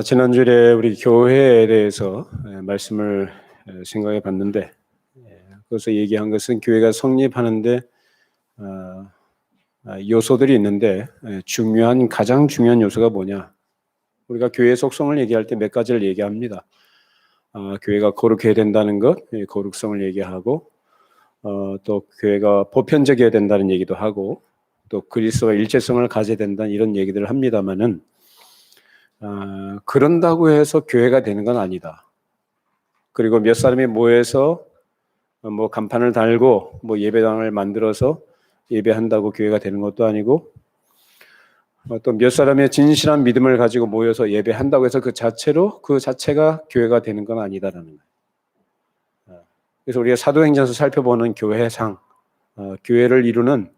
지난주에 우리 교회에 대해서 말씀을 생각해 봤는데, 거기서 얘기한 것은 교회가 성립하는데 요소들이 있는데, 가장 중요한 요소가 뭐냐? 우리가 교회의 속성을 얘기할 때 몇 가지를 얘기합니다. 교회가 거룩해야 된다는 것, 거룩성을 얘기하고, 또 교회가 보편적이어야 된다는 얘기도 하고, 또 그리스도와 일체성을 가져야 된다는 이런 얘기들을 합니다만은, 그런다고 해서 교회가 되는 건 아니다. 그리고 몇 사람이 모여서 뭐 간판을 달고 뭐 예배당을 만들어서 예배한다고 교회가 되는 것도 아니고, 또 몇 사람의 진실한 믿음을 가지고 모여서 예배한다고 해서 그 자체가 교회가 되는 건 아니다라는 거예요. 그래서 우리가 사도행전에서 살펴보는 교회상, 교회를 이루는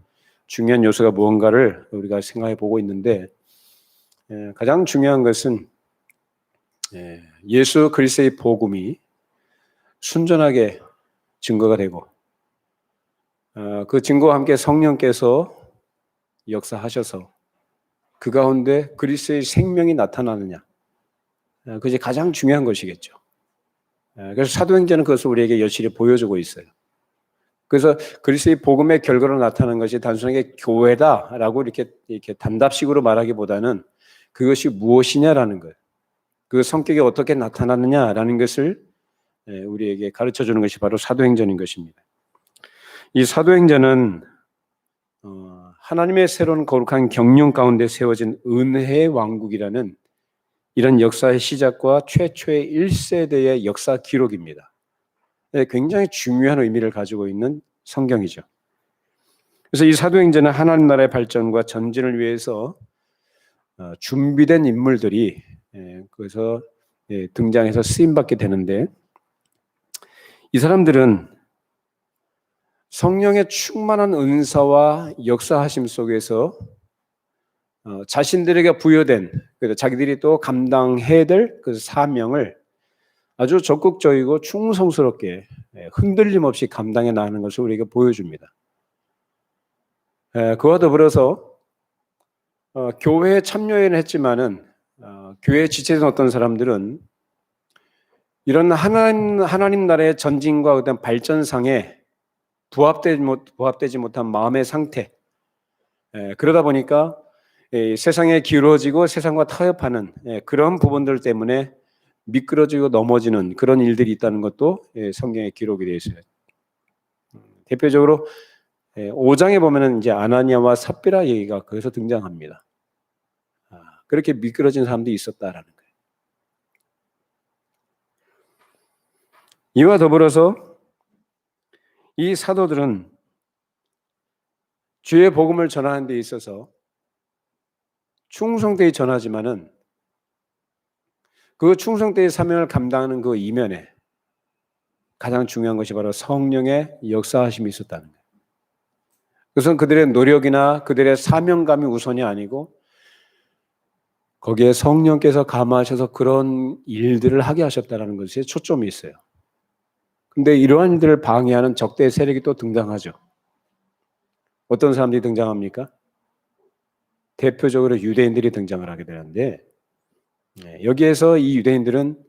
중요한 요소가 무언가를 우리가 생각해 보고 있는데, 가장 중요한 것은 예수 그리스도의 복음이 순전하게 증거가 되고, 그 증거와 함께 성령께서 역사하셔서 그 가운데 그리스도의 생명이 나타나느냐, 그것이 가장 중요한 것이겠죠. 그래서 사도행전은 그것을 우리에게 여실히 보여주고 있어요. 그래서 그리스도의 복음의 결과로 나타나는 것이 단순하게 교회다라고 이렇게 단답식으로 말하기보다는 그것이 무엇이냐라는 것, 그 성격이 어떻게 나타나느냐라는 것을 우리에게 가르쳐 주는 것이 바로 사도행전인 것입니다. 이 사도행전은 하나님의 새로운 거룩한 경륜 가운데 세워진 은혜의 왕국이라는 이런 역사의 시작과 최초의 1세대의 역사 기록입니다. 굉장히 중요한 의미를 가지고 있는 성경이죠. 그래서 이 사도행전은 하나님 나라의 발전과 전진을 위해서 준비된 인물들이 거기서 등장해서 쓰임받게 되는데, 이 사람들은 성령의 충만한 은사와 역사하심 속에서 자신들에게 부여된, 자기들이 또 감당해야 될 그 사명을 아주 적극적이고 충성스럽게 흔들림 없이 감당해 나가는 것을 우리에게 보여줍니다. 그와 더불어서 교회에 참여는 했지만은 교회 지체된 어떤 사람들은 이런 하나님 나라의 전진과 어떤 발전상에 부합되지 못한 마음의 상태, 그러다 보니까 세상에 기울어지고 세상과 타협하는 그런 부분들 때문에 미끄러지고 넘어지는 그런 일들이 있다는 것도 성경에 기록이 되어 있어요. 대표적으로 5장에 보면은 이제 아나니아와 삽비라 얘기가 거기서 등장합니다. 그렇게 미끄러진 사람들이 있었다라는 거예요. 이와 더불어서 이 사도들은 주의 복음을 전하는 데 있어서 충성되이 전하지만은 그 충성되이 사명을 감당하는 그 이면에 가장 중요한 것이 바로 성령의 역사하심이 있었다는 거예요. 그것은 그들의 노력이나 그들의 사명감이 우선이 아니고 거기에 성령께서 감화하셔서 그런 일들을 하게 하셨다는 것에 초점이 있어요. 근데 이러한 일들을 방해하는 적대의 세력이 또 등장하죠. 어떤 사람들이 등장합니까? 대표적으로 유대인들이 등장을 하게 되는데, 여기에서 이 유대인들은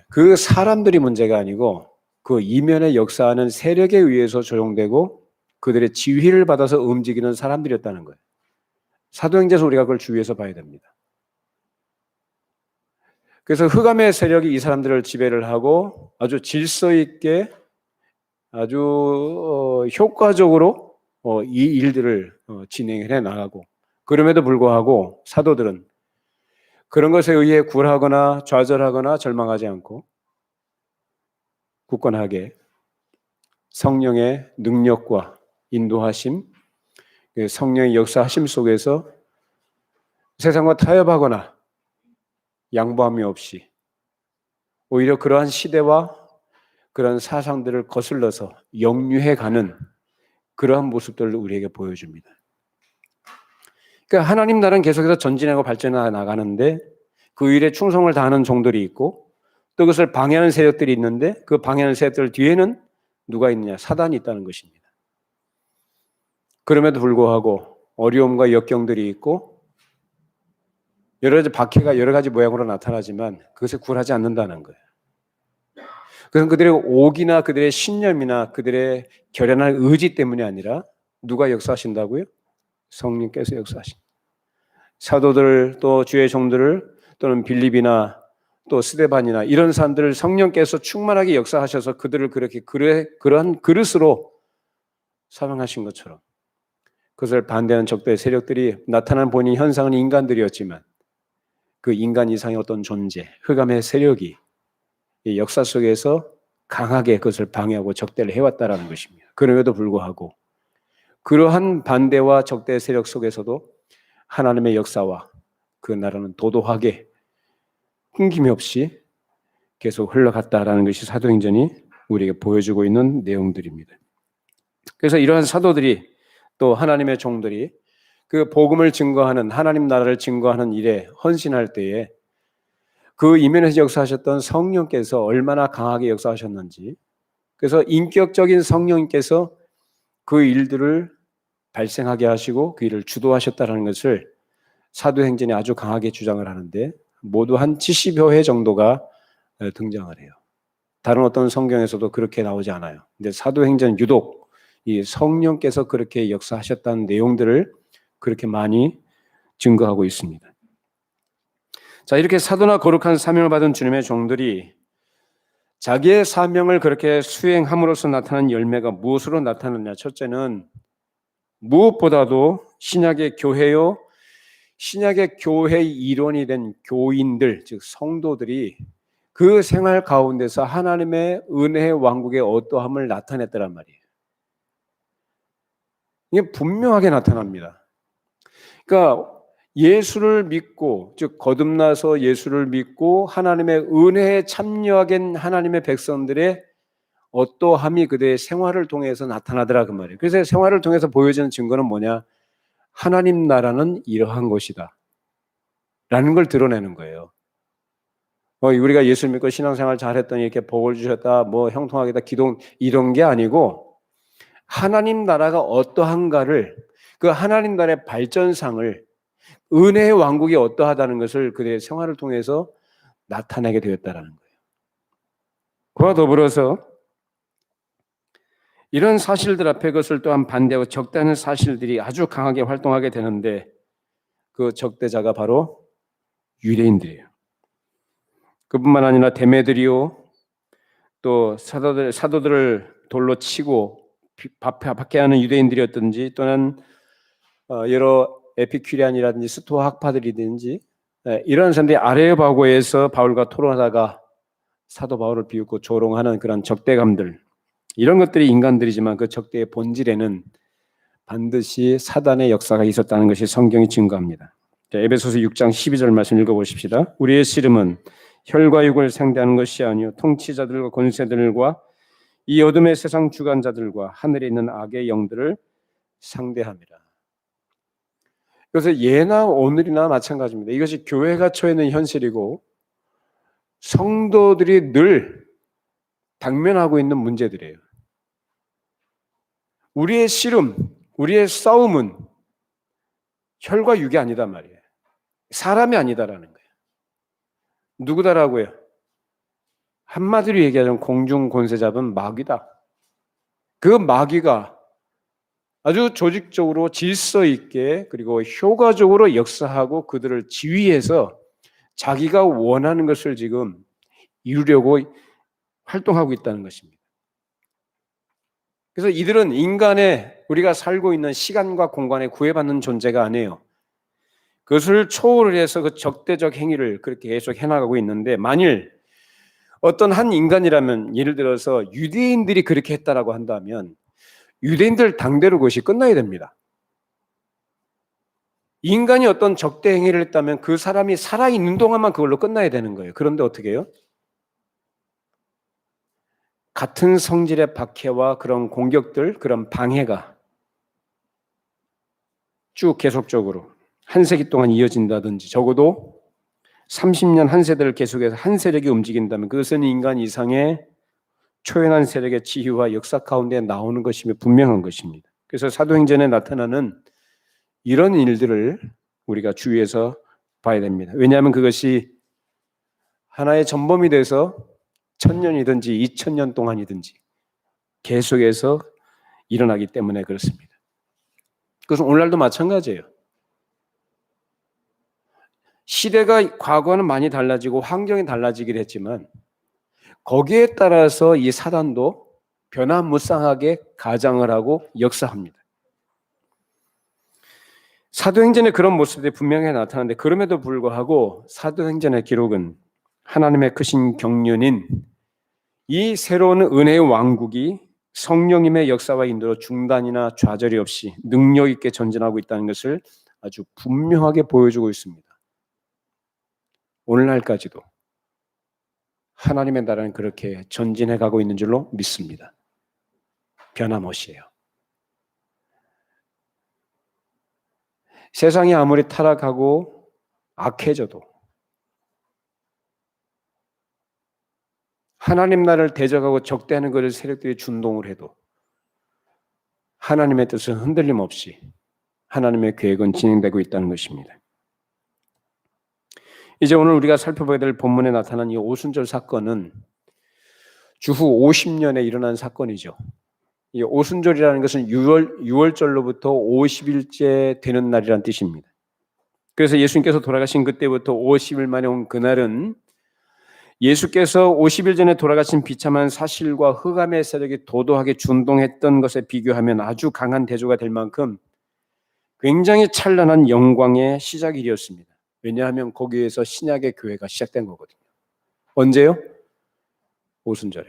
그 사람들이 문제가 아니고 그 이면에 역사하는 세력에 의해서 조종되고 그들의 지휘를 받아서 움직이는 사람들이었다는 거예요. 사도행전에서 우리가 그걸 주의해서 봐야 됩니다. 그래서 흑암의 세력이 이 사람들을 지배를 하고 아주 질서 있게 아주 효과적으로 이 일들을 진행해 나가고, 그럼에도 불구하고 사도들은 그런 것에 의해 굴하거나 좌절하거나 절망하지 않고 굳건하게 성령의 능력과 인도하심, 성령의 역사하심 속에서 세상과 타협하거나 양보함이 없이 오히려 그러한 시대와 그런 사상들을 거슬러서 역류해가는 그러한 모습들을 우리에게 보여줍니다. 그러니까 하나님 나라는 계속해서 전진하고 발전해 나가는데 그 일에 충성을 다하는 종들이 있고 또 그것을 방해하는 세력들이 있는데 그 방해하는 세력들 뒤에는 누가 있느냐? 사단이 있다는 것입니다. 그럼에도 불구하고 어려움과 역경들이 있고 여러 가지 박해가 여러 가지 모양으로 나타나지만 그것에 굴하지 않는다는 거예요. 그건 그들의 옥이나 그들의 신념이나 그들의 결연한 의지 때문이 아니라 누가 역사하신다고요? 성령께서 역사하신. 사도들 또 주의 종들을 또는 빌립이나 또 스데반이나 이런 사람들을 성령께서 충만하게 역사하셔서 그들을 그렇게 그러한 그릇으로 사명하신 것처럼 그것을 반대하는 적대의 세력들이 나타난 본인 현상은 인간들이었지만 그 인간 이상의 어떤 존재, 흑암의 세력이 이 역사 속에서 강하게 그것을 방해하고 적대를 해왔다라는 것입니다. 그럼에도 불구하고 그러한 반대와 적대 세력 속에서도 하나님의 역사와 그 나라는 도도하게 끊김이 없이 계속 흘러갔다라는 것이 사도행전이 우리에게 보여주고 있는 내용들입니다. 그래서 이러한 사도들이 또 하나님의 종들이 그 복음을 증거하는 하나님 나라를 증거하는 일에 헌신할 때에 그 이면에서 역사하셨던 성령께서 얼마나 강하게 역사하셨는지, 그래서 인격적인 성령께서 그 일들을 발생하게 하시고 그 일을 주도하셨다는 것을 사도행전이 아주 강하게 주장을 하는데 모두 한 70여 회 정도가 등장을 해요. 다른 어떤 성경에서도 그렇게 나오지 않아요. 근데 사도행전 유독 이 성령께서 그렇게 역사하셨다는 내용들을 그렇게 많이 증거하고 있습니다. 자, 이렇게 사도나 거룩한 사명을 받은 주님의 종들이 자기의 사명을 그렇게 수행함으로써 나타난 열매가 무엇으로 나타났냐? 첫째는 무엇보다도 신약의 교회요, 신약의 교회의 일원이 된 교인들, 즉 성도들이 그 생활 가운데서 하나님의 은혜의 왕국의 어떠함을 나타냈더란 말이에요. 이게 분명하게 나타납니다. 그러니까 예수를 믿고, 즉 거듭나서 예수를 믿고 하나님의 은혜에 참여하게 된 하나님의 백성들의 어떠함이 그들의 생활을 통해서 나타나더라 그 말이에요. 그래서 생활을 통해서 보여지는 증거는 뭐냐? 하나님 나라는 이러한 것이다 라는 걸 드러내는 거예요. 우리가 예수 믿고 신앙생활 잘했더니 이렇게 복을 주셨다, 뭐 형통하게다, 기도 이런 게 아니고 하나님 나라가 어떠한가를, 그 하나님 나라의 발전상을, 은혜의 왕국이 어떠하다는 것을 그들의 생활을 통해서 나타내게 되었다는 거예요. 그와 더불어서 이런 사실들 앞에 그것을 또한 반대하고 적대하는 사실들이 아주 강하게 활동하게 되는데 그 적대자가 바로 유대인들이에요. 그뿐만 아니라 데메드리오, 또 사도들을 돌로 치고 박해하는 유대인들이었든지, 또는 여러 에피큐리안이라든지 스토아 학파들이든지 이런 사람들이 아레오파고에서 바울과 토론하다가 사도 바울을 비웃고 조롱하는 그런 적대감들, 이런 것들이 인간들이지만 그 적대의 본질에는 반드시 사단의 역사가 있었다는 것이 성경이 증거합니다. 에베소서 6장 12절 말씀 읽어보십시다. 우리의 씨름은 혈과 육을 상대하는 것이 아니요 통치자들과 권세들과 이 어둠의 세상 주관자들과 하늘에 있는 악의 영들을 상대함이라. 그래서 예나 오늘이나 마찬가지입니다. 이것이 교회가 처해 있는 현실이고 성도들이 늘 당면하고 있는 문제들이에요. 우리의 씨름, 우리의 싸움은 혈과 육이 아니다 말이에요. 사람이 아니다라는 거예요. 누구다라고요? 한마디로 얘기하자면 공중 권세 잡은 마귀다. 그 마귀가 아주 조직적으로 질서 있게 그리고 효과적으로 역사하고 그들을 지휘해서 자기가 원하는 것을 지금 이루려고 활동하고 있다는 것입니다. 그래서 이들은 인간의, 우리가 살고 있는 시간과 공간에 구애받는 존재가 아니에요. 그것을 초월을 해서 그 적대적 행위를 그렇게 계속 해나가고 있는데, 만일 어떤 한 인간이라면, 예를 들어서 유대인들이 그렇게 했다라고 한다면 유대인들 당대로 그것이 끝나야 됩니다. 인간이 어떤 적대 행위를 했다면 그 사람이 살아있는 동안만 그걸로 끝나야 되는 거예요. 그런데 어떻게 해요? 같은 성질의 박해와 그런 공격들, 그런 방해가 쭉 계속적으로 한 세기 동안 이어진다든지, 적어도 30년 한 세대를 계속해서 한 세력이 움직인다면 그것은 인간 이상의 초연한 세력의 지휘와 역사 가운데 나오는 것이며 분명한 것입니다. 그래서 사도행전에 나타나는 이런 일들을 우리가 주위에서 봐야 됩니다. 왜냐하면 그것이 하나의 전범이 돼서 1000년이든지 2000년 동안이든지 계속해서 일어나기 때문에 그렇습니다. 그것은 오늘날도 마찬가지예요. 시대가 과거와는 많이 달라지고 환경이 달라지긴 했지만 거기에 따라서 이 사단도 변화무쌍하게 가장을 하고 역사합니다. 사도행전에 그런 모습들이 분명히 나타나는데 그럼에도 불구하고 사도행전의 기록은 하나님의 크신 경륜인 이 새로운 은혜의 왕국이 성령님의 역사와 인도로 중단이나 좌절이 없이 능력 있게 전진하고 있다는 것을 아주 분명하게 보여주고 있습니다. 오늘날까지도 하나님의 나라는 그렇게 전진해 가고 있는 줄로 믿습니다. 변함없이요. 세상이 아무리 타락하고 악해져도 하나님 나라를 대적하고 적대하는 그런 세력들이 준동을 해도 하나님의 뜻은 흔들림 없이 하나님의 계획은 진행되고 있다는 것입니다. 이제 오늘 우리가 살펴봐야 될 본문에 나타난 이 오순절 사건은 주후 50년에 일어난 사건이죠. 이 오순절이라는 것은 6월절로부터 50일째 되는 날이란 뜻입니다. 그래서 예수님께서 돌아가신 그때부터 50일 만에 온 그날은 예수께서 50일 전에 돌아가신 비참한 사실과 흑암의 세력이 도도하게 준동했던 것에 비교하면 아주 강한 대조가 될 만큼 굉장히 찬란한 영광의 시작일이었습니다. 왜냐하면 거기에서 신약의 교회가 시작된 거거든요. 언제요? 오순절에.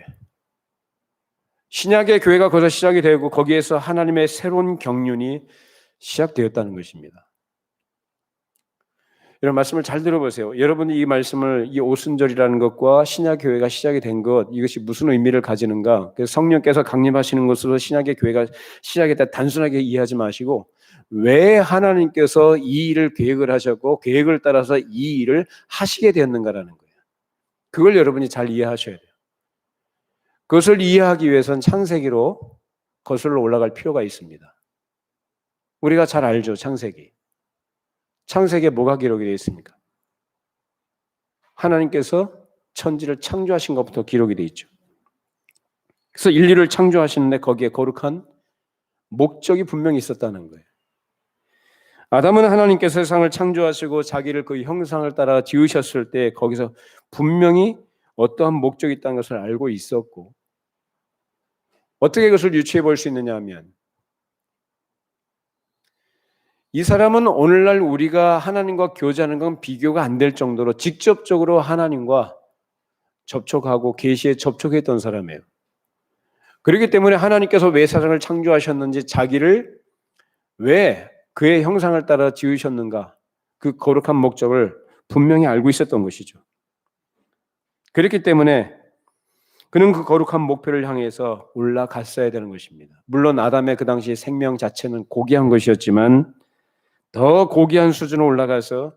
신약의 교회가 거기서 시작이 되고 거기에서 하나님의 새로운 경륜이 시작되었다는 것입니다. 이런 말씀을 잘 들어보세요. 여러분이 이 말씀을 이 오순절이라는 것과 신약 교회가 시작이 된 것 이것이 무슨 의미를 가지는가? 그래서 성령께서 강림하시는 것으로 신약의 교회가 시작했다 단순하게 이해하지 마시고 왜 하나님께서 이 일을 계획을 하셨고 계획을 따라서 이 일을 하시게 되었는가라는 거예요. 그걸 여러분이 잘 이해하셔야 돼요. 그것을 이해하기 위해서는 창세기로 거슬러 올라갈 필요가 있습니다. 우리가 잘 알죠, 창세기. 창세기에 뭐가 기록이 되어 있습니까? 하나님께서 천지를 창조하신 것부터 기록이 되어 있죠. 그래서 인류를 창조하시는데 거기에 거룩한 목적이 분명히 있었다는 거예요. 아담은 하나님께서 세상을 창조하시고 자기를 그 형상을 따라 지으셨을 때 거기서 분명히 어떠한 목적이 있다는 것을 알고 있었고 어떻게 그것을 유추해 볼 수 있느냐 하면 이 사람은 오늘날 우리가 하나님과 교제하는 건 비교가 안 될 정도로 직접적으로 하나님과 접촉하고 계시에 접촉했던 사람이에요. 그렇기 때문에 하나님께서 왜 세상을 창조하셨는지 자기를 왜 그의 형상을 따라 지으셨는가 그 거룩한 목적을 분명히 알고 있었던 것이죠. 그렇기 때문에 그는 그 거룩한 목표를 향해서 올라갔어야 되는 것입니다. 물론 아담의 그 당시 생명 자체는 고귀한 것이었지만 더 고귀한 수준으로 올라가서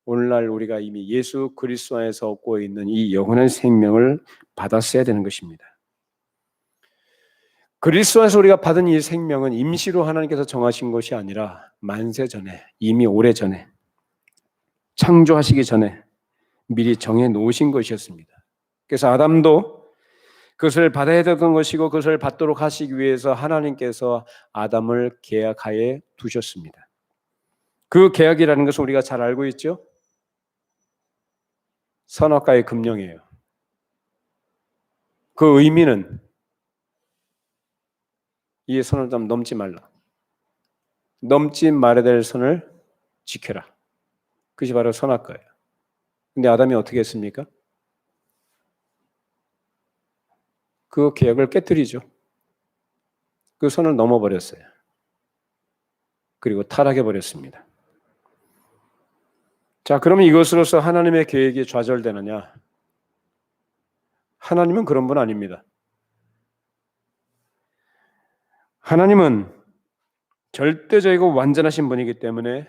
오늘날 우리가 이미 예수 그리스도 안에서 얻고 있는 이 영원한 생명을 받았어야 되는 것입니다. 그리스도 안에서 우리가 받은 이 생명은 임시로 하나님께서 정하신 것이 아니라 만세 전에 이미 오래전에 창조하시기 전에 미리 정해 놓으신 것이었습니다. 그래서 아담도 그것을 받아야 되던 것이고 그것을 받도록 하시기 위해서 하나님께서 아담을 계약하에 두셨습니다. 그 계약이라는 것은 우리가 잘 알고 있죠? 선악과의 금령이에요. 그 의미는 이 선을 좀 넘지 말라. 넘지 말아야 될 선을 지켜라. 그것이 바로 선악과예요. 근데 아담이 어떻게 했습니까? 그 계약을 깨뜨리죠. 그 선을 넘어버렸어요. 그리고 타락해버렸습니다. 자, 그러면 이것으로서 하나님의 계획이 좌절되느냐? 하나님은 그런 분 아닙니다. 하나님은 절대적이고 완전하신 분이기 때문에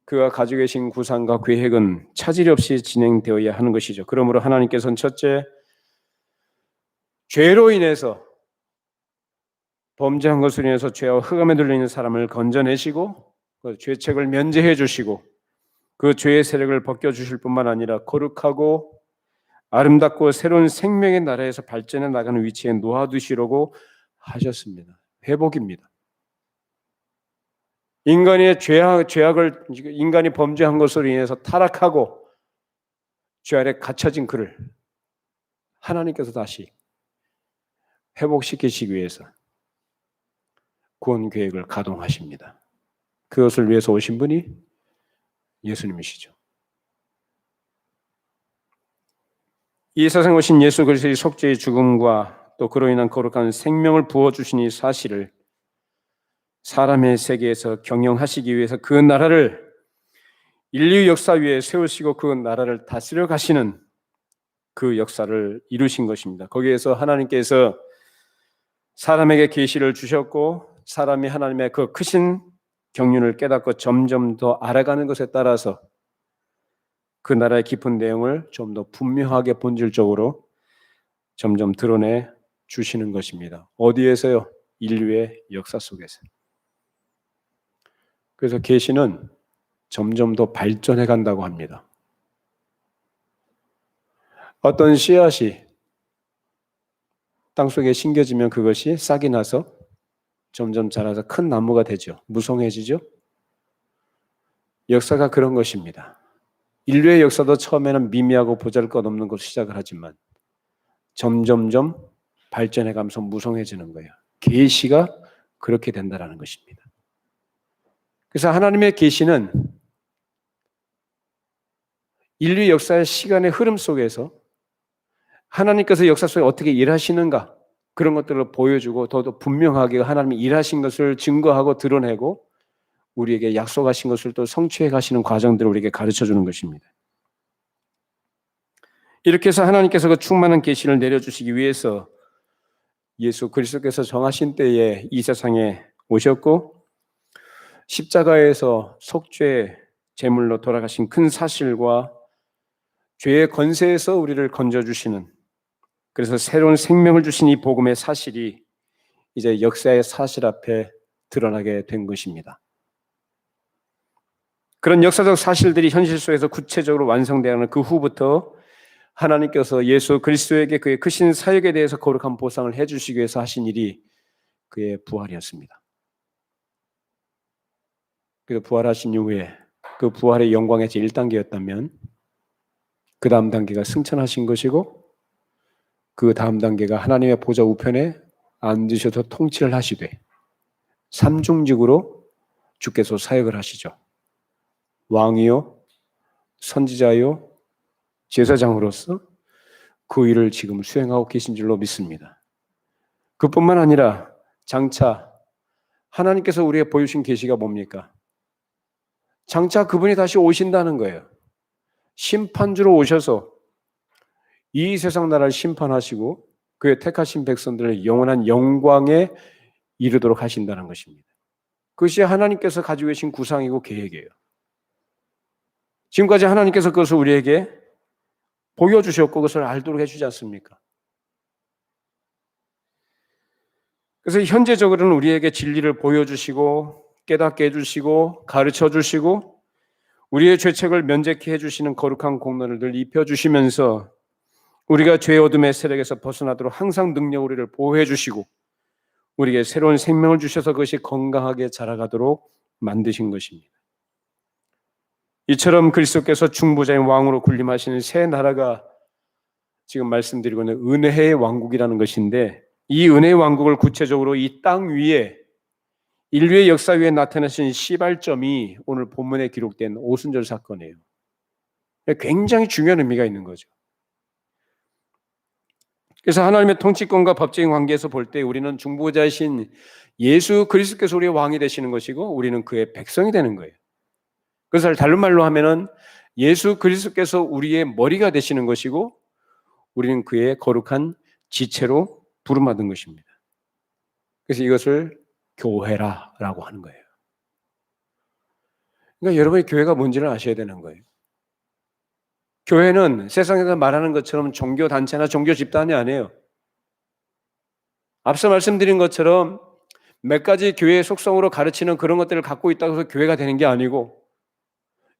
그가 가지고 계신 구상과 계획은 차질 없이 진행되어야 하는 것이죠. 그러므로 하나님께서는 첫째, 죄로 인해서 범죄한 것으로 인해서 죄와 흑암에 들려 있는 사람을 건져내시고 그 죄책을 면제해 주시고 그 죄의 세력을 벗겨주실 뿐만 아니라 거룩하고 아름답고 새로운 생명의 나라에서 발전해 나가는 위치에 놓아두시려고 하셨습니다. 회복입니다. 인간이 범죄한 것으로 인해서 타락하고 죄 아래 갇혀진 그를 하나님께서 다시 회복시키시기 위해서 구원 계획을 가동하십니다. 그것을 위해서 오신 분이 예수님이시죠. 이 세상에 오신 예수 그리스도의 속죄의 죽음과 또 그로 인한 거룩한 생명을 부어주신 이 사실을 사람의 세계에서 경영하시기 위해서 그 나라를 인류 역사 위에 세우시고 그 나라를 다스려 가시는 그 역사를 이루신 것입니다. 거기에서 하나님께서 사람에게 계시를 주셨고 사람이 하나님의 그 크신 경륜을 깨닫고 점점 더 알아가는 것에 따라서 그 나라의 깊은 내용을 좀 더 분명하게 본질적으로 점점 드러내 주시는 것입니다. 어디에서요? 인류의 역사 속에서. 그래서 계시는 점점 더 발전해 간다고 합니다. 어떤 씨앗이 땅속에 심겨지면 그것이 싹이 나서 점점 자라서 큰 나무가 되죠. 무성해지죠. 역사가 그런 것입니다. 인류의 역사도 처음에는 미미하고 보잘것없는 것으로 시작을 하지만 점점점 발전해가면서 무성해지는 거예요. 계시가 그렇게 된다라는 것입니다. 그래서 하나님의 계시는 인류 역사의 시간의 흐름 속에서 하나님께서 역사 속에 어떻게 일하시는가 그런 것들을 보여주고 더더 분명하게 하나님이 일하신 것을 증거하고 드러내고 우리에게 약속하신 것을 또 성취해 가시는 과정들을 우리에게 가르쳐주는 것입니다. 이렇게 해서 하나님께서 그 충만한 계시를 내려주시기 위해서 예수 그리스도께서 정하신 때에 이 세상에 오셨고 십자가에서 속죄 제물로 돌아가신 큰 사실과 죄의 권세에서 우리를 건져주시는 그래서 새로운 생명을 주신 이 복음의 사실이 이제 역사의 사실 앞에 드러나게 된 것입니다. 그런 역사적 사실들이 현실 속에서 구체적으로 완성되는 그 후부터 하나님께서 예수 그리스도에게 그의 크신 사역에 대해서 거룩한 보상을 해주시기 위해서 하신 일이 그의 부활이었습니다. 그래서 부활하신 이후에 그 부활의 영광의 제1단계였다면 그 다음 단계가 승천하신 것이고 그 다음 단계가 하나님의 보좌 우편에 앉으셔서 통치를 하시되 삼중직으로 주께서 사역을 하시죠. 왕이요, 선지자요, 제사장으로서 그 일을 지금 수행하고 계신 줄로 믿습니다. 그뿐만 아니라 장차 하나님께서 우리에게 보여주신 계시가 뭡니까? 장차 그분이 다시 오신다는 거예요. 심판주로 오셔서 이 세상 나라를 심판하시고 그의 택하신 백성들을 영원한 영광에 이르도록 하신다는 것입니다. 그것이 하나님께서 가지고 계신 구상이고 계획이에요. 지금까지 하나님께서 그것을 우리에게 보여주셨고 그것을 알도록 해주지 않습니까? 그래서 현재적으로는 우리에게 진리를 보여주시고 깨닫게 해주시고 가르쳐주시고 우리의 죄책을 면제케 해주시는 거룩한 공로를 늘 입혀주시면서 우리가 죄의 어둠의 세력에서 벗어나도록 항상 능력으로 우리를 보호해 주시고 우리에게 새로운 생명을 주셔서 그것이 건강하게 자라가도록 만드신 것입니다. 이처럼 그리스도께서 중보자인 왕으로 군림하시는 새 나라가 지금 말씀드리고 있는 은혜의 왕국이라는 것인데 이 은혜의 왕국을 구체적으로 이 땅 위에 인류의 역사 위에 나타나신 시발점이 오늘 본문에 기록된 오순절 사건이에요. 굉장히 중요한 의미가 있는 거죠. 그래서 하나님의 통치권과 법적인 관계에서 볼 때 우리는 중보자이신 예수 그리스도께서 우리의 왕이 되시는 것이고 우리는 그의 백성이 되는 거예요. 그것을 다른 말로 하면은 예수 그리스도께서 우리의 머리가 되시는 것이고 우리는 그의 거룩한 지체로 부름받은 것입니다. 그래서 이것을 교회라라고 하는 거예요. 그러니까 여러분이 교회가 뭔지를 아셔야 되는 거예요. 교회는 세상에서 말하는 것처럼 종교단체나 종교집단이 아니에요. 앞서 말씀드린 것처럼 몇 가지 교회의 속성으로 가르치는 그런 것들을 갖고 있다고 해서 교회가 되는 게 아니고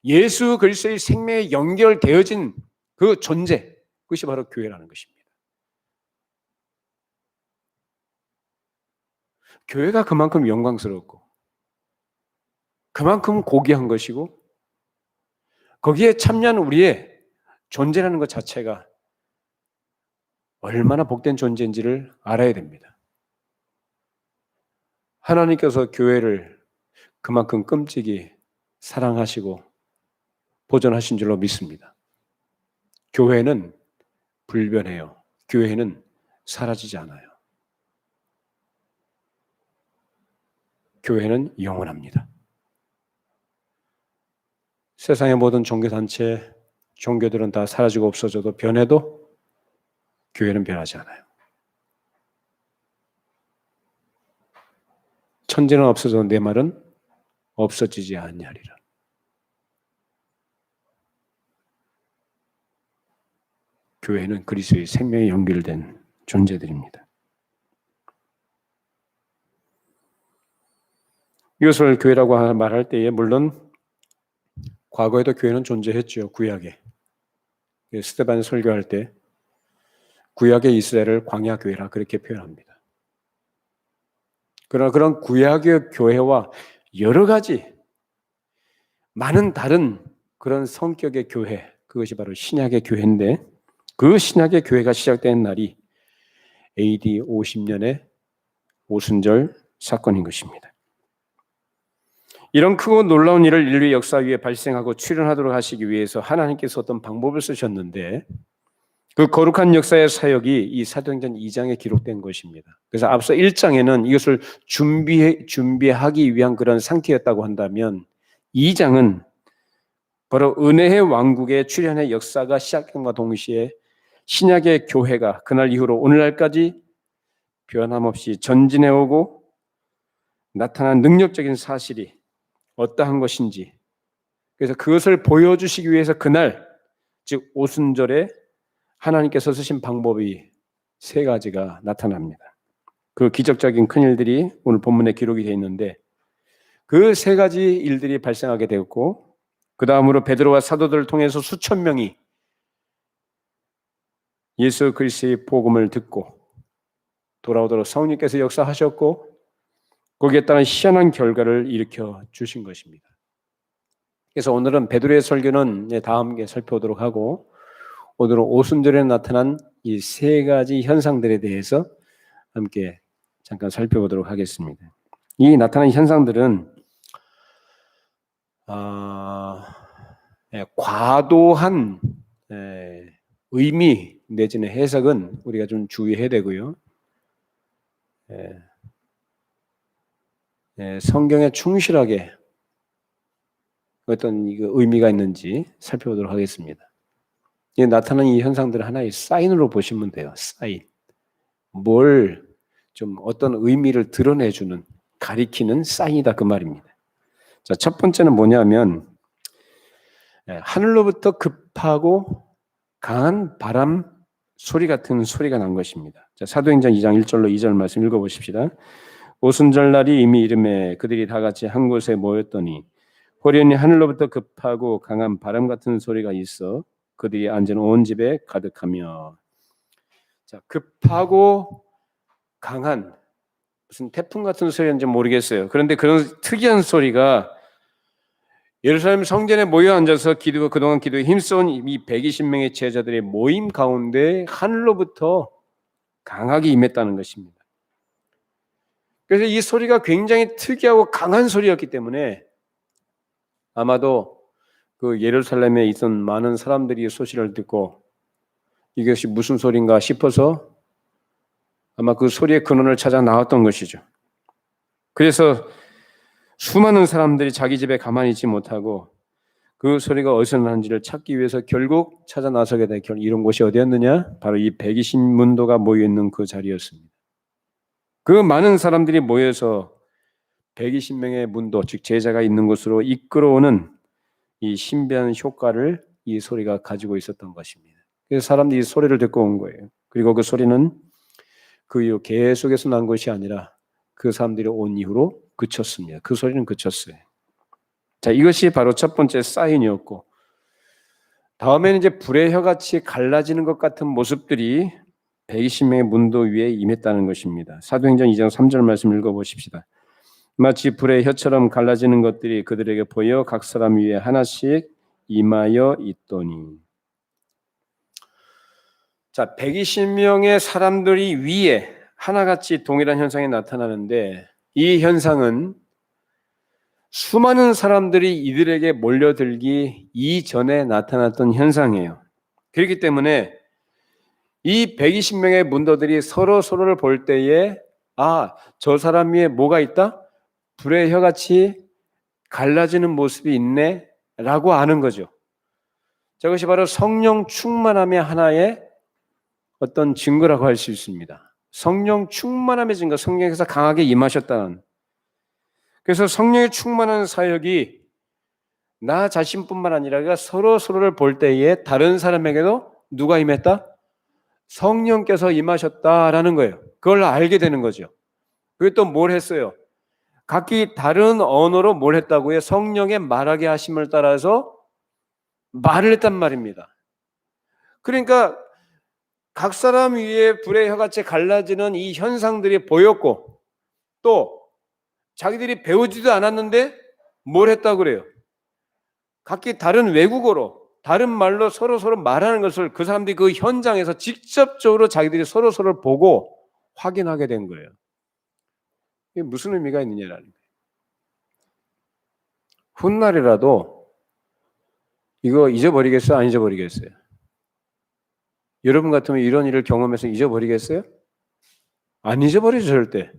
예수 그리스도의 생명에 연결되어진 그 존재, 그것이 바로 교회라는 것입니다. 교회가 그만큼 영광스럽고 그만큼 고귀한 것이고 거기에 참여한 우리의 존재라는 것 자체가 얼마나 복된 존재인지를 알아야 됩니다. 하나님께서 교회를 그만큼 끔찍이 사랑하시고 보존하신 줄로 믿습니다. 교회는 불변해요. 교회는 사라지지 않아요. 교회는 영원합니다. 세상의 모든 종교단체, 종교들은 다 사라지고 없어져도 변해도 교회는 변하지 않아요. 천지는 없어져도 내 말은 없어지지 아니하리라. 교회는 그리스도의 생명에 연결된 존재들입니다. 이것을 교회라고 말할 때에 물론 과거에도 교회는 존재했죠. 구약에. 스데반 설교할 때 구약의 이스라엘을 광야교회라 그렇게 표현합니다. 그러나 그런 구약의 교회와 여러 가지 많은 다른 그런 성격의 교회, 그것이 바로 신약의 교회인데 그 신약의 교회가 시작된 날이 AD 50년의 오순절 사건인 것입니다. 이런 크고 놀라운 일을 인류의 역사 위에 발생하고 출현하도록 하시기 위해서 하나님께서 어떤 방법을 쓰셨는데 그 거룩한 역사의 사역이 이 사도행전 2장에 기록된 것입니다. 그래서 앞서 1장에는 이것을 준비하기 위한 그런 상태였다고 한다면 2장은 바로 은혜의 왕국의 출현의 역사가 시작함과 동시에 신약의 교회가 그날 이후로 오늘날까지 변함없이 전진해오고 나타난 능력적인 사실이 어떠한 것인지, 그래서 그것을 보여주시기 위해서 그날, 즉 오순절에 하나님께서 쓰신 방법이 세 가지가 나타납니다. 그 기적적인 큰 일들이 오늘 본문에 기록이 되어 있는데 그 세 가지 일들이 발생하게 되었고 그 다음으로 베드로와 사도들을 통해서 수천 명이 예수 그리스도의 복음을 듣고 돌아오도록 성령께서 역사하셨고 거기에 따른 희한한 결과를 일으켜 주신 것입니다. 그래서 오늘은 베드로의 설교는 다음에 살펴보도록 하고 오늘은 오순절에 나타난 이 세 가지 현상들에 대해서 함께 잠깐 살펴보도록 하겠습니다. 이 나타난 현상들은 과도한 의미 내지는 해석은 우리가 좀 주의해야 되고요. 성경에 충실하게 어떤 의미가 있는지 살펴보도록 하겠습니다. 나타나는 이 현상들은 하나의 사인으로 보시면 돼요. 사인. 뭘 좀 어떤 의미를 드러내주는, 가리키는 사인이다 그 말입니다. 자, 첫 번째는 뭐냐면 하늘로부터 급하고 강한 바람 소리 같은 소리가 난 것입니다. 자, 사도행전 2장 1절로 2절 말씀 읽어보십시다. 오순절 날이 이미 이름에 그들이 다 같이 한 곳에 모였더니 호련히 하늘로부터 급하고 강한 바람 같은 소리가 있어 그들이 앉은 온 집에 가득하며. 자, 급하고 강한 무슨 태풍 같은 소리인지 모르겠어요. 그런데 그런 특이한 소리가 예루살렘 성전에 모여 앉아서 그동안 기도에 힘써온 이 120명의 제자들의 모임 가운데 하늘로부터 강하게 임했다는 것입니다. 그래서 이 소리가 굉장히 특이하고 강한 소리였기 때문에 아마도 그 예루살렘에 있던 많은 사람들이 소식을 듣고 이것이 무슨 소리인가 싶어서 아마 그 소리의 근원을 찾아 나왔던 것이죠. 그래서 수많은 사람들이 자기 집에 가만히 있지 못하고 그 소리가 어디서 나는지를 찾기 위해서 결국 찾아 나서게 된 이런 곳이 어디였느냐? 바로 이 120문도가 모여있는 그 자리였습니다. 그 많은 사람들이 모여서 120명의 문도, 즉 제자가 있는 곳으로 이끌어오는 이 신비한 효과를 이 소리가 가지고 있었던 것입니다. 그래서 사람들이 이 소리를 듣고 온 거예요. 그리고 그 소리는 그 이후 계속해서 난 것이 아니라 그 사람들이 온 이후로 그쳤습니다. 그 소리는 그쳤어요. 자, 이것이 바로 첫 번째 사인이었고, 다음에는 이제 불의 혀같이 갈라지는 것 같은 모습들이 120명의 문도 위에 임했다는 것입니다. 사도행전 2장 3절 말씀 읽어보십시다. 마치 불의 혀처럼 갈라지는 것들이 그들에게 보여 각 사람 위에 하나씩 임하여 있더니. 자, 120명의 사람들이 위에 하나같이 동일한 현상이 나타나는데, 이 현상은 수많은 사람들이 이들에게 몰려들기 이전에 나타났던 현상이에요. 그렇기 때문에 이 120명의 문도들이 서로를 볼 때에 저 사람 위에 뭐가 있다? 불의 혀같이 갈라지는 모습이 있네 라고 아는 거죠. 저것이 바로 성령 충만함의 하나의 어떤 증거라고 할 수 있습니다. 성령 충만함의 증거, 성령께서 강하게 임하셨다는. 그래서 성령의 충만한 사역이 나 자신뿐만 아니라 서로를 볼 때에 다른 사람에게도 누가 임했다? 성령께서 임하셨다라는 거예요. 그걸 알게 되는 거죠. 그리고 또 뭘 했어요? 각기 다른 언어로 뭘 했다고요? 성령의 말하게 하심을 따라서 말을 했단 말입니다. 그러니까 각 사람 위에 불의 혀같이 갈라지는 이 현상들이 보였고, 또 자기들이 배우지도 않았는데 뭘 했다고 그래요? 각기 다른 외국어로, 다른 말로 서로 말하는 것을 그 사람들이 그 현장에서 직접적으로 자기들이 서로를 보고 확인하게 된 거예요. 이게 무슨 의미가 있느냐라는 거예요. 훗날이라도 이거 잊어버리겠어요? 안 잊어버리겠어요? 여러분 같으면 이런 일을 경험해서 잊어버리겠어요? 안 잊어버리죠, 절대.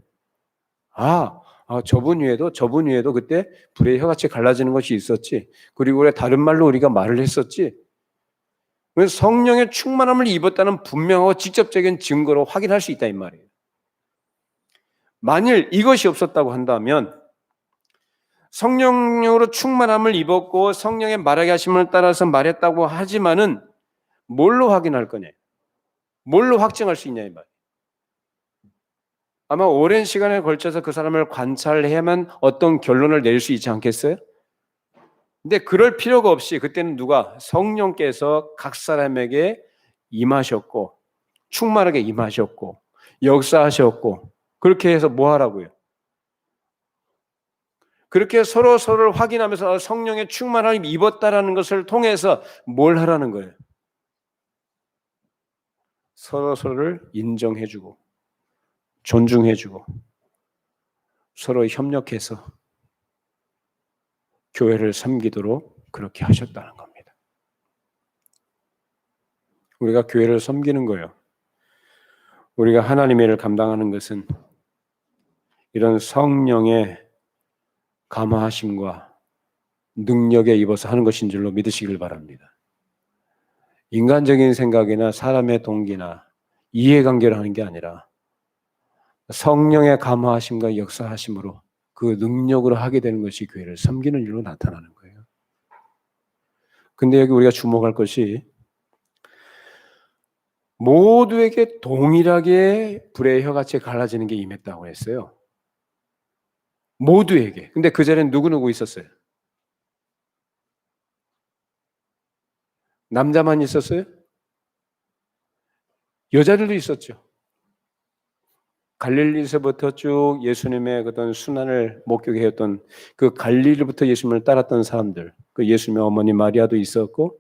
저분 위에도 그때 불의 혀같이 갈라지는 것이 있었지. 그리고 그래 다른 말로 우리가 말을 했었지. 그래서 성령의 충만함을 입었다는 분명하고 직접적인 증거로 확인할 수 있다 이 말이에요. 만일 이것이 없었다고 한다면 성령으로 충만함을 입었고 성령의 말하게 하심을 따라서 말했다고 하지만은 뭘로 확인할 거냐? 뭘로 확증할 수 있냐 이 말이에요. 아마 오랜 시간에 걸쳐서 그 사람을 관찰해야만 어떤 결론을 낼 수 있지 않겠어요? 근데 그럴 필요가 없이 그때는 누가? 성령께서 각 사람에게 임하셨고 충만하게 임하셨고 역사하셨고 그렇게 해서 뭐 하라고요? 그렇게 서로를 확인하면서 성령의 충만함을 입었다라는 것을 통해서 뭘 하라는 거예요? 서로를 인정해주고 존중해주고 서로 협력해서 교회를 섬기도록 그렇게 하셨다는 겁니다. 우리가 교회를 섬기는 거예요. 우리가 하나님의 일을 감당하는 것은 이런 성령의 감화하심과 능력에 입어서 하는 것인 줄로 믿으시길 바랍니다. 인간적인 생각이나 사람의 동기나 이해관계를 하는 게 아니라 성령의 감화하심과 역사하심으로 그 능력으로 하게 되는 것이 교회를 섬기는 일로 나타나는 거예요. 근데 여기 우리가 주목할 것이 모두에게 동일하게 불의 혀같이 갈라지는 게 임했다고 했어요. 모두에게. 근데 그 자리엔 누구 있었어요? 남자만 있었어요? 여자들도 있었죠. 갈릴리에서부터 쭉 예수님의 어떤 순환을 목격해왔던 그 갈릴리부터 예수님을 따랐던 사람들, 그 예수님의 어머니 마리아도 있었고,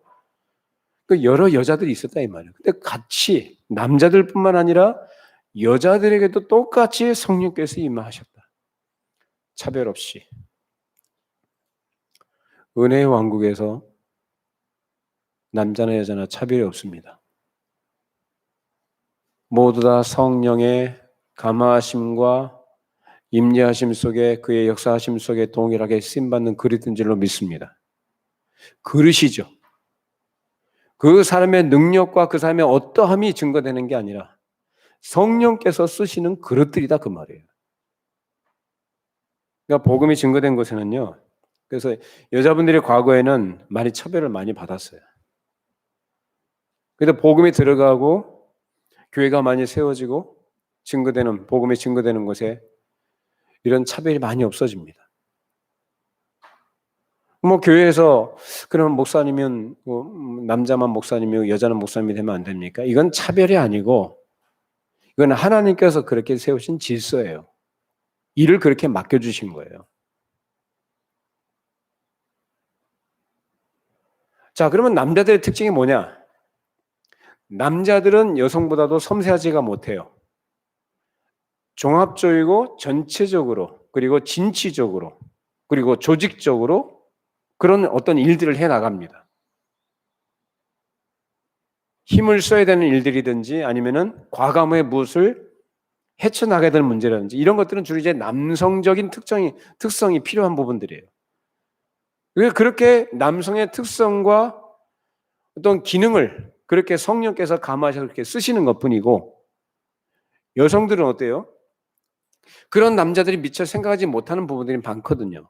그 여러 여자들이 있었다 이 말이에요. 근데 같이 남자들뿐만 아니라 여자들에게도 똑같이 성령께서 임하셨다. 차별 없이. 은혜의 왕국에서 남자나 여자나 차별이 없습니다. 모두 다 성령의 감화하심과 임재하심 속에 그의 역사하심 속에 동일하게 쓰임받는 그릇인 줄로 믿습니다. 그릇이죠. 그 사람의 능력과 그 사람의 어떠함이 증거되는 게 아니라 성령께서 쓰시는 그릇들이다 그 말이에요. 그러니까 복음이 증거된 곳에는요. 그래서 여자분들이 과거에는 많이 차별을 많이 받았어요. 그런데 복음이 들어가고 교회가 많이 세워지고 복음이 증거되는 곳에 이런 차별이 많이 없어집니다. 뭐 교회에서 그럼 목사님은 남자만 목사님이고 여자는 목사님이 되면 안 됩니까? 이건 차별이 아니고 이건 하나님께서 그렇게 세우신 질서예요. 일을 그렇게 맡겨주신 거예요. 자, 그러면 남자들의 특징이 뭐냐? 남자들은 여성보다도 섬세하지가 못해요. 종합적이고 전체적으로 그리고 진취적으로 그리고 조직적으로 그런 어떤 일들을 해 나갑니다. 힘을 써야 되는 일들이든지 아니면은 과감하게 무엇을 헤쳐나가야 되는 문제라든지 이런 것들은 주로 이제 남성적인 특성이 필요한 부분들이에요. 그렇게 남성의 특성과 어떤 기능을 그렇게 성령께서 감화하셔서 그렇게 쓰시는 것 뿐이고 여성들은 어때요? 그런 남자들이 미처 생각하지 못하는 부분들이 많거든요.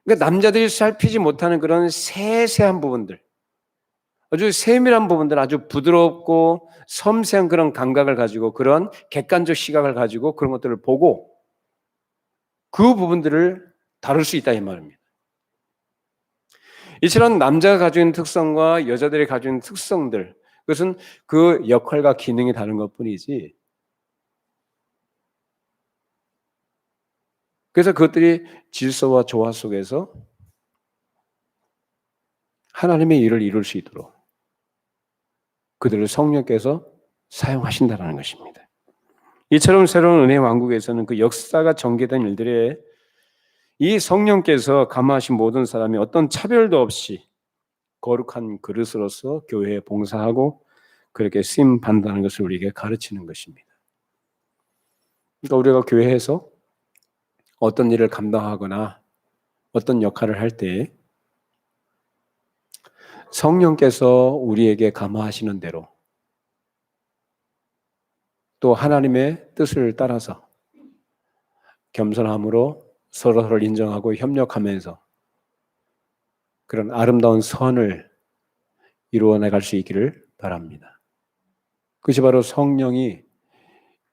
그러니까 남자들이 살피지 못하는 그런 세세한 부분들, 아주 세밀한 부분들, 아주 부드럽고 섬세한 그런 감각을 가지고 그런 객관적 시각을 가지고 그런 것들을 보고 그 부분들을 다룰 수 있다 이 말입니다. 이처럼 남자가 가지고 있는 특성과 여자들이 가지고 있는 특성들, 그것은 그 역할과 기능이 다른 것뿐이지. 그래서 그것들이 질서와 조화 속에서 하나님의 일을 이룰 수 있도록 그들을 성령께서 사용하신다는 것입니다. 이처럼 새로운 은혜의 왕국에서는 그 역사가 전개된 일들에 이 성령께서 감화하신 모든 사람이 어떤 차별도 없이 거룩한 그릇으로서 교회에 봉사하고 그렇게 쓰임 받는다는 것을 우리에게 가르치는 것입니다. 그러니까 우리가 교회에서 어떤 일을 감당하거나 어떤 역할을 할 때 성령께서 우리에게 감화하시는 대로 또 하나님의 뜻을 따라서 겸손함으로 서로를 인정하고 협력하면서 그런 아름다운 선을 이루어 나갈 수 있기를 바랍니다. 그것이 바로 성령이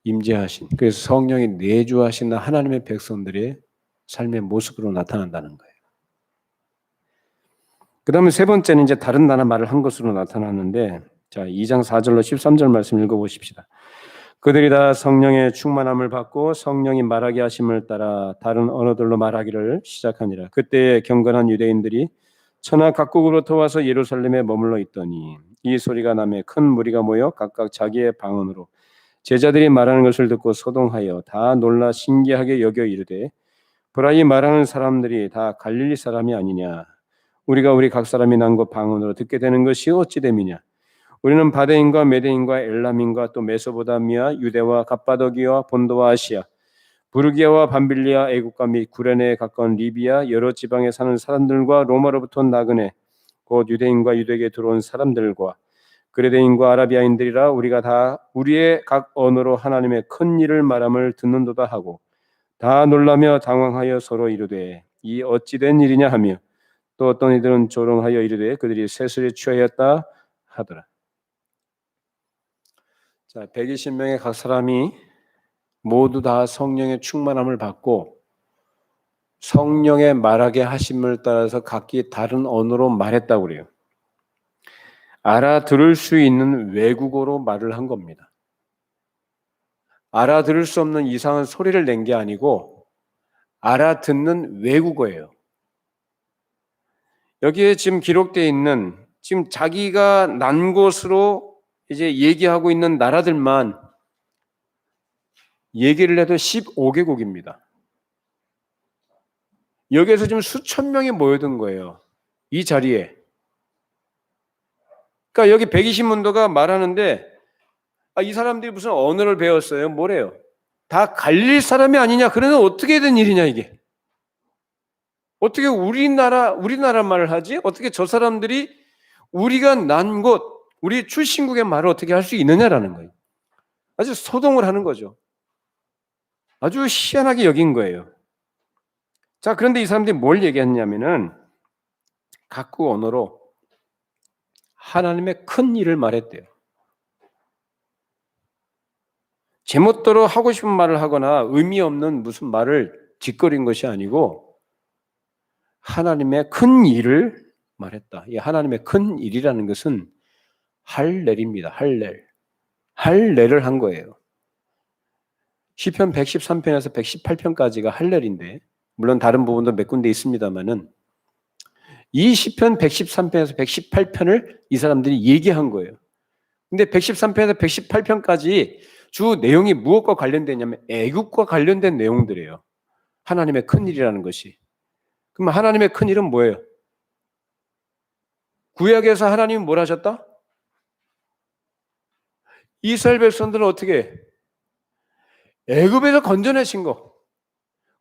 임재하신, 그래서 성령이 내주하신 하나님의 백성들의 삶의 모습으로 나타난다는 거예요. 그 다음에 세 번째는 이제 다른 나라 말을 한 것으로 나타나는데, 자, 2장 4절로 13절 말씀 읽어보십시다. 그들이 다 성령의 충만함을 받고 성령이 말하게 하심을 따라 다른 언어들로 말하기를 시작하니라. 그때 경건한 유대인들이 천하 각국으로부터 와서 예루살렘에 머물러 있더니 이 소리가 나매 큰 무리가 모여 각각 자기의 방언으로 제자들이 말하는 것을 듣고 소동하여 다 놀라 신기하게 여겨 이르되 보라 이 말하는 사람들이 다 갈릴리 사람이 아니냐. 우리가 우리 각 사람이 난 것 방언으로 듣게 되는 것이 어찌 됨이냐. 우리는 바데인과 메데인과 엘람인과 또 메소보다미아, 유대와 갑바도기와 본도와 아시아, 부르기아와 밤빌리아, 애국과 및 구레네에 가까운 리비아 여러 지방에 사는 사람들과 로마로부터 온 나그네 곧 유대인과 유대에게 들어온 사람들과 그레데인과 아라비아인들이라 우리가 다 우리의 각 언어로 하나님의 큰 일을 말함을 듣는도다 하고 다 놀라며 당황하여 서로 이르되 이 어찌 된 일이냐 하며 또 어떤 이들은 조롱하여 이르되 그들이 세술에 취하였다 하더라. 자, 120명의 각 사람이 모두 다 성령의 충만함을 받고 성령의 말하게 하심을 따라서 각기 다른 언어로 말했다고 그래요. 알아들을 수 있는 외국어로 말을 한 겁니다. 알아들을 수 없는 이상한 소리를 낸 게 아니고 알아듣는 외국어예요. 여기에 지금 기록되어 있는 지금 자기가 난 곳으로 이제 얘기하고 있는 나라들만 얘기를 해도 15개국입니다. 여기에서 지금 수천 명이 모여든 거예요. 이 자리에. 그러니까 여기 120문도가 말하는데 이 사람들이 무슨 언어를 배웠어요? 뭐래요? 다 갈릴 사람이 아니냐? 그러면 어떻게 된 일이냐 이게? 어떻게 우리나라 말을 하지? 어떻게 저 사람들이 우리가 난 곳, 우리 출신국의 말을 어떻게 할 수 있느냐라는 거예요. 아주 소동을 하는 거죠. 아주 희한하게 여긴 거예요. 자, 그런데 이 사람들이 뭘 얘기했냐면은 각국 언어로 하나님의 큰 일을 말했대요. 제멋대로 하고 싶은 말을 하거나 의미 없는 무슨 말을 짓거린 것이 아니고 하나님의 큰 일을 말했다. 이 하나님의 큰 일이라는 것은 할렐입니다. 할렐. 할렐을 한 거예요. 시편 113편에서 118편까지가 할렐인데 물론 다른 부분도 몇 군데 있습니다만은 이 시편 113편에서 118편을 이 사람들이 얘기한 거예요. 근데 113편에서 118편까지 주 내용이 무엇과 관련되냐면 애국과 관련된 내용들이에요. 하나님의 큰일이라는 것이. 그럼 하나님의 큰일은 뭐예요? 구약에서 하나님이 뭘 하셨다? 이스라엘 백성들은 어떻게 애굽에서 건져내신 거.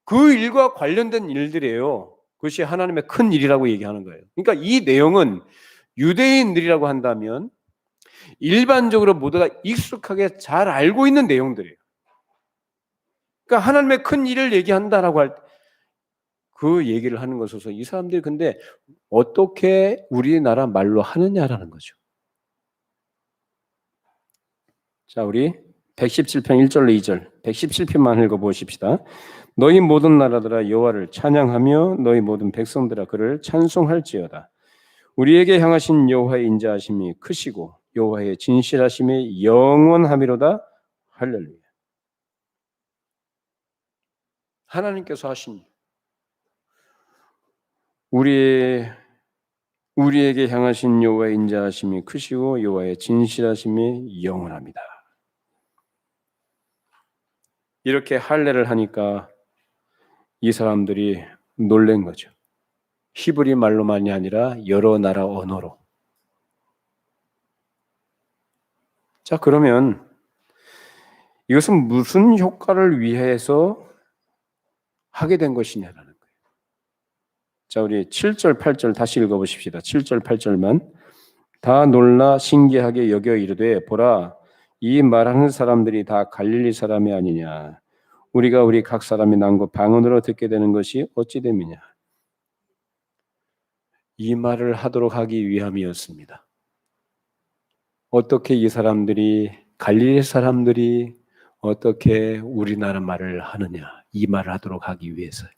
그 일과 관련된 일들이에요. 그것이 하나님의 큰 일이라고 얘기하는 거예요. 그러니까 이 내용은 유대인들이라고 한다면 일반적으로 모두가 익숙하게 잘 알고 있는 내용들이에요. 그러니까 하나님의 큰 일을 얘기한다라고 할 때 그 얘기를 하는 것으로서 이 사람들이 근데 어떻게 우리나라 말로 하느냐라는 거죠. 자, 우리 117편 1절로 2절 117편만 읽어보십시다. 너희 모든 나라들아 여호와를 찬양하며 너희 모든 백성들아 그를 찬송할지어다. 우리에게 향하신 여호와의 인자하심이 크시고 여호와의 진실하심이 영원하미로다. 할렐루야. 하나님께서 하신 우리에게 향하신 여호와의 인자하심이 크시고 여호와의 진실하심이 영원합니다. 이렇게 할례를 하니까 이 사람들이 놀란 거죠. 히브리 말로만이 아니라 여러 나라 언어로. 자, 그러면 이것은 무슨 효과를 위해서 하게 된 것이냐라는 거예요. 자, 우리 7절, 8절 다시 읽어보십시다. 7절, 8절만. 다 놀라 신기하게 여겨 이르되 보라, 이 말하는 사람들이 다 갈릴리 사람이 아니냐. 우리가 우리 각 사람이 난 곳 방언으로 듣게 되는 것이 어찌 됨이냐. 이 말을 하도록 하기 위함이었습니다. 어떻게 이 사람들이 갈릴리 사람들이 어떻게 우리나라 말을 하느냐. 이 말을 하도록 하기 위해서요.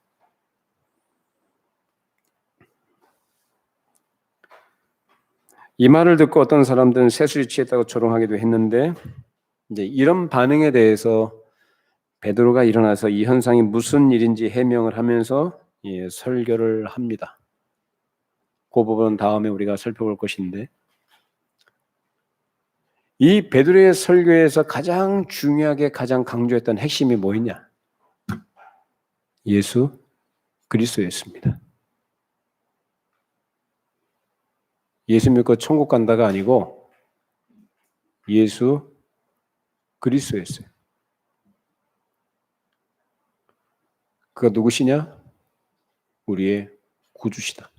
이 말을 듣고 어떤 사람들은 세술이 취했다고 조롱하기도 했는데 이제 이런 반응에 대해서 베드로가 일어나서 이 현상이 무슨 일인지 해명을 하면서 설교를 합니다. 그 부분은 다음에 우리가 살펴볼 것인데 이 베드로의 설교에서 가장 중요하게 가장 강조했던 핵심이 뭐였냐? 예수 그리스도였습니다. 예수 믿고 천국 간다가 아니고 예수 그리스도였어요. 그가 누구시냐? 우리의 구주시다.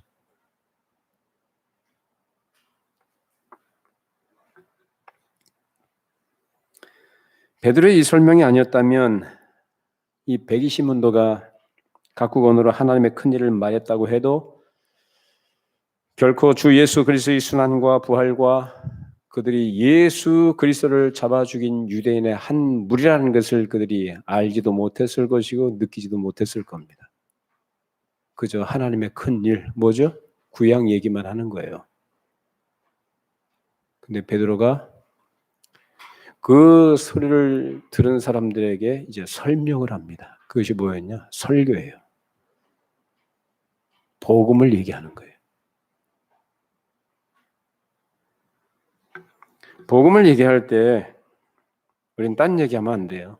베드로의 이 설명이 아니었다면 이 120문도가 각국 언어로 하나님의 큰 일을 말했다고 해도 결코 주 예수 그리스도의 순환과 부활과 그들이 예수 그리스도를 잡아 죽인 유대인의 한 무리라는 것을 그들이 알지도 못했을 것이고 느끼지도 못했을 겁니다. 그저 하나님의 큰 일, 뭐죠? 구약 얘기만 하는 거예요. 근데 베드로가 그 소리를 들은 사람들에게 이제 설명을 합니다. 그것이 뭐였냐? 설교예요. 복음을 얘기하는 거예요. 복음을 얘기할 때 우린 딴 얘기하면 안 돼요.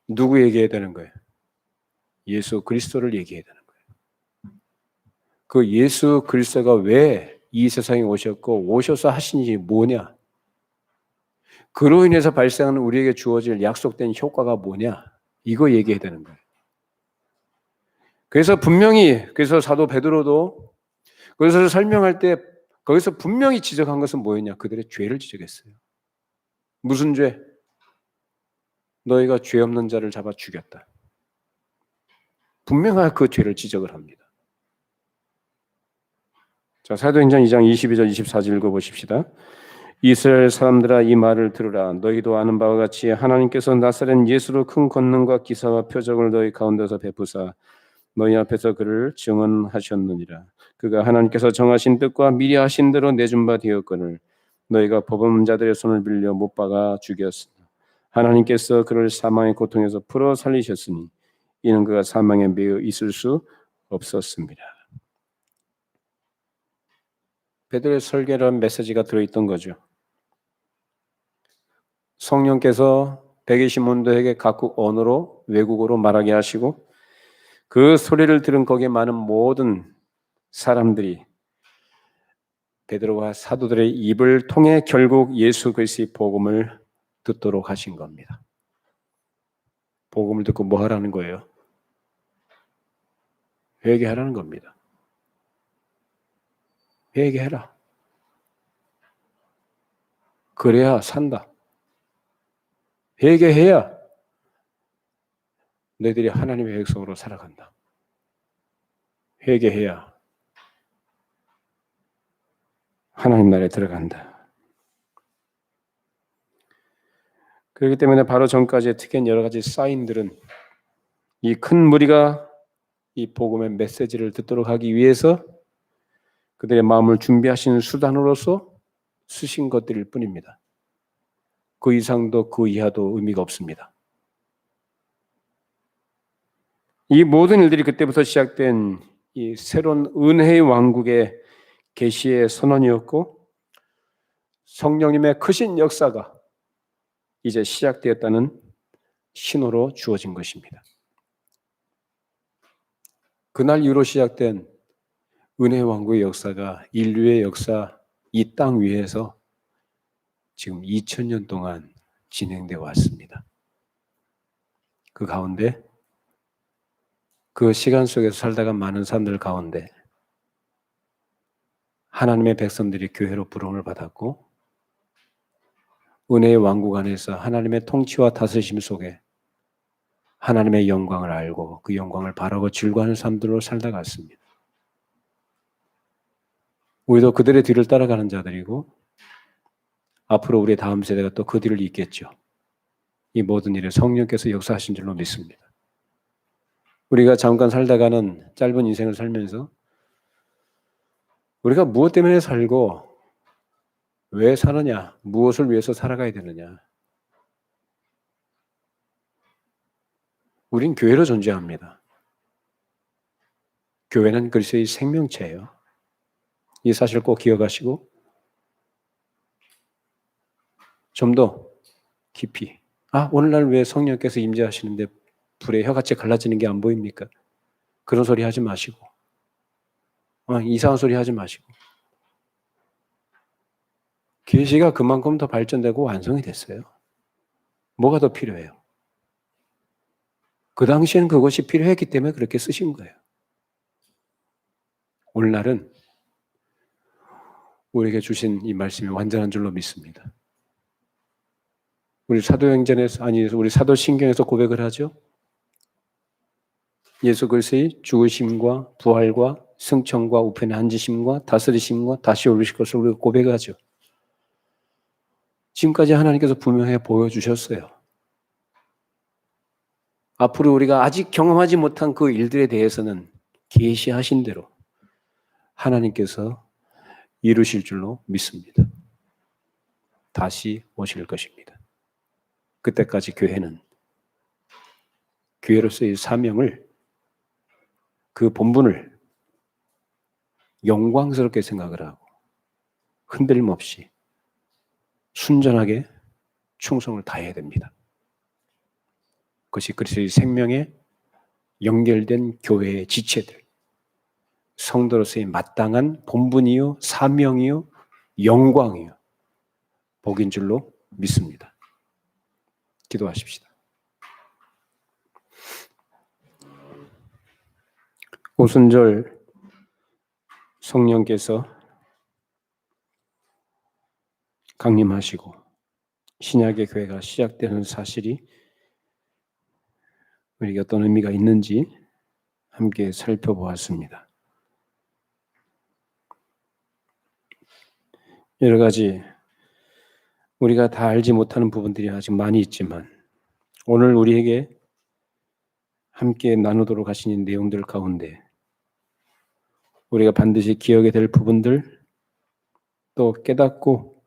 누구 얘기해야 되는 거예요? 예수 그리스도를 얘기해야 되는 거예요. 그 예수 그리스도가 왜 이 세상에 오셨고 오셔서 하신 일이 뭐냐? 그로 인해서 발생하는 우리에게 주어질 약속된 효과가 뭐냐? 이거 얘기해야 되는 거예요. 그래서 사도 베드로도 그것을 설명할 때 거기서 분명히 지적한 것은 뭐였냐? 그들의 죄를 지적했어요. 무슨 죄? 너희가 죄 없는 자를 잡아 죽였다. 분명하게 그 죄를 지적을 합니다. 자, 사도행전 2장 22절 24절 읽어보십시다. 이스라엘 사람들아 이 말을 들으라. 너희도 아는 바와 같이 하나님께서 나사렛 예수로 큰 권능과 기사와 표적을 너희 가운데서 베푸사 너희 앞에서 그를 증언하셨느니라. 그가 하나님께서 정하신 뜻과 미리 하신 대로 내준 바 되었거늘 너희가 법음자들의 손을 빌려 못 박아 죽였으나 하나님께서 그를 사망의 고통에서 풀어 살리셨으니 이는 그가 사망에 매여 있을 수 없었습니다. 베드로의 설계란 메시지가 들어있던 거죠. 성령께서 백의 시몬도에게 각국 언어로 외국어로 말하게 하시고 그 소리를 들은 거기에 많은 모든 사람들이 베드로와 사도들의 입을 통해 결국 예수 그리스도의 복음을 듣도록 하신 겁니다. 복음을 듣고 뭐 하라는 거예요? 회개하라는 겁니다. 회개해라. 그래야 산다. 회개해야 너희들이 하나님의 백성으로 살아간다. 회개해야 하나님 나라에 들어간다. 그렇기 때문에 바로 전까지의 특이한 여러 가지 사인들은 이 큰 무리가 이 복음의 메시지를 듣도록 하기 위해서 그들의 마음을 준비하시는 수단으로서 쓰신 것들일 뿐입니다. 그 이상도 그 이하도 의미가 없습니다. 이 모든 일들이 그때부터 시작된 이 새로운 은혜의 왕국의 계시의 선언이었고 성령님의 크신 역사가 이제 시작되었다는 신호로 주어진 것입니다. 그날 이후로 시작된 은혜의 왕국의 역사가 인류의 역사, 이 땅 위에서 지금 2000년 동안 진행되어 왔습니다. 그 가운데 그 시간 속에서 살다가 많은 사람들 가운데 하나님의 백성들이 교회로 부름을 받았고 은혜의 왕국 안에서 하나님의 통치와 다스림 속에 하나님의 영광을 알고 그 영광을 바라고 즐거워하는 사람들로 살다 갔습니다. 우리도 그들의 뒤를 따라가는 자들이고 앞으로 우리의 다음 세대가 또 그 뒤를 잇겠죠. 이 모든 일에 성령께서 역사하신 줄로 믿습니다. 우리가 잠깐 살다가는 짧은 인생을 살면서 우리가 무엇 때문에 살고 왜 사느냐, 무엇을 위해서 살아가야 되느냐. 우린 교회로 존재합니다. 교회는 그리스도의 생명체예요. 이 사실을 꼭 기억하시고 좀 더 깊이 오늘날 왜 성령께서 임재하시는데 불에 혀같이 갈라지는 게 안 보입니까? 그런 소리 하지 마시고 이상한 소리 하지 마시고 계시가 그만큼 더 발전되고 완성이 됐어요. 뭐가 더 필요해요? 그 당시에는 그것이 필요했기 때문에 그렇게 쓰신 거예요. 오늘날은 우리에게 주신 이 말씀이 완전한 줄로 믿습니다. 우리 사도행전에서 우리 사도신경에서 고백을 하죠. 예수 그리스도의 죽으심과 부활과 승천과 우편에 앉으심과 다스리심과 다시 오르실 것을 우리가 고백하죠. 지금까지 하나님께서 분명히 보여주셨어요. 앞으로 우리가 아직 경험하지 못한 그 일들에 대해서는 계시하신 대로 하나님께서 이루실 줄로 믿습니다. 다시 오실 것입니다. 그때까지 교회는 교회로서의 사명을 그 본분을 영광스럽게 생각을 하고 흔들림 없이 순전하게 충성을 다해야 됩니다. 그것이 그리스도의 생명에 연결된 교회의 지체들, 성도로서의 마땅한 본분이요, 사명이요, 영광이요, 복인 줄로 믿습니다. 기도하십시다. 오순절 성령께서 강림하시고 신약의 교회가 시작되는 사실이 우리에게 어떤 의미가 있는지 함께 살펴보았습니다. 여러 가지 우리가 다 알지 못하는 부분들이 아직 많이 있지만 오늘 우리에게 함께 나누도록 하신 내용들 가운데 우리가 반드시 기억해야 될 부분들, 또 깨닫고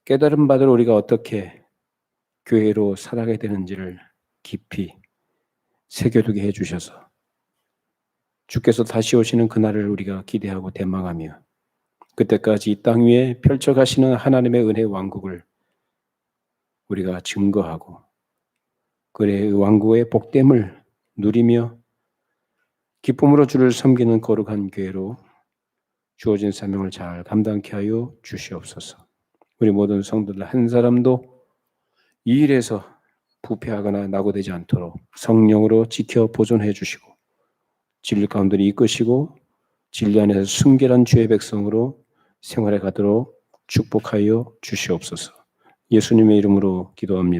깨달음 받을 우리가 어떻게 교회로 살아가야 되는지를 깊이 새겨두게 해주셔서 주께서 다시 오시는 그날을 우리가 기대하고 대망하며 그때까지 이 땅 위에 펼쳐가시는 하나님의 은혜의 왕국을 우리가 증거하고 그의 왕국의 복됨을 누리며 기쁨으로 주를 섬기는 거룩한 교회로 주어진 사명을 잘 감당케 하여 주시옵소서. 우리 모든 성도들 한 사람도 이 일에서 부패하거나 낙오되지 않도록 성령으로 지켜 보존해 주시고 진리 가운데 이끄시고 진리 안에서 순결한 주의 백성으로 생활해 가도록 축복하여 주시옵소서. 예수님의 이름으로 기도합니다.